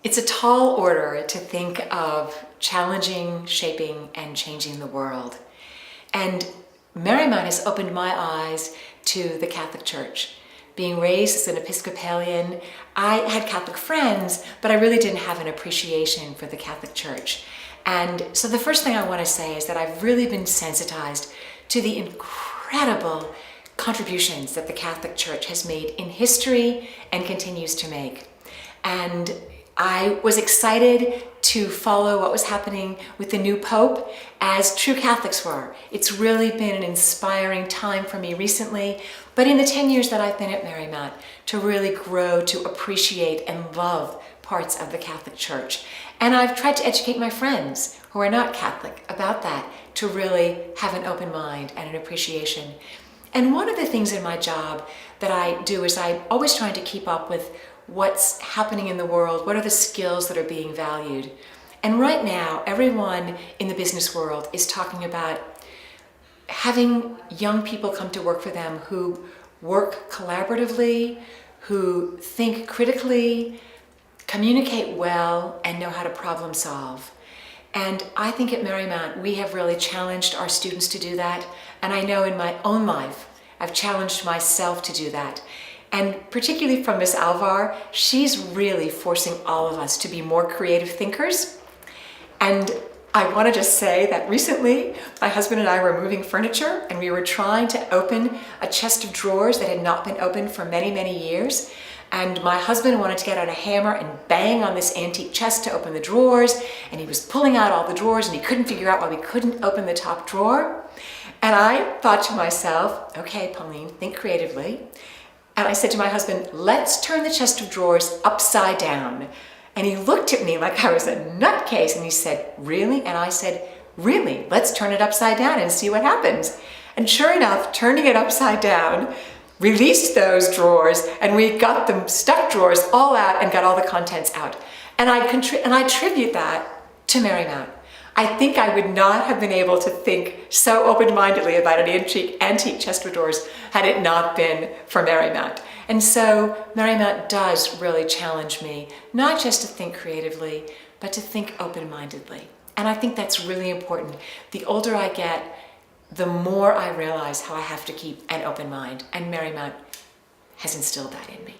It's a tall order to think of challenging, shaping, and changing the world. And Marymount has opened my eyes to the Catholic Church. Being raised as an Episcopalian, I had Catholic friends, but I really didn't have an appreciation for the Catholic Church. And so the first thing I want to say is that I've really been sensitized to the incredible contributions that the Catholic Church has made in history and continues to make. And I was excited to follow what was happening with the new Pope, as true Catholics were. It's really been an inspiring time for me recently, but in the 10 years that I've been at Marymount, to really grow to appreciate and love parts of the Catholic Church. And I've tried to educate my friends who are not Catholic about that, to really have an open mind and an appreciation. And one of the things in my job that I do is I'm always trying to keep up with what's happening in the world, what are the skills that are being valued. And right now, everyone in the business world is talking about having young people come to work for them who work collaboratively, who think critically, communicate well, and know how to problem solve. And I think at Marymount, we have really challenged our students to do that. And I know in my own life, I've challenged myself to do that. And particularly from Miss Alvar, she's really forcing all of us to be more creative thinkers. And I want to just say that recently, my husband and I were moving furniture, and we were trying to open a chest of drawers that had not been opened for many, many years. And my husband wanted to get out a hammer and bang on this antique chest to open the drawers, and he was pulling out all the drawers, and he couldn't figure out why we couldn't open the top drawer. And I thought to myself, okay, Pauline, think creatively. And I said to my husband, let's turn the chest of drawers upside down. And he looked at me like I was a nutcase, and he said, really? And I said, really, let's turn it upside down and see what happens. And sure enough, turning it upside down released those drawers, and we got the stuck drawers all out and got all the contents out. And I attribute that to Marymount. I think I would not have been able to think so open-mindedly about an antique chest of drawers had it not been for Marymount. And so Marymount does really challenge me, not just to think creatively, but to think open-mindedly. And I think that's really important. The older I get, the more I realize how I have to keep an open mind. And Marymount has instilled that in me.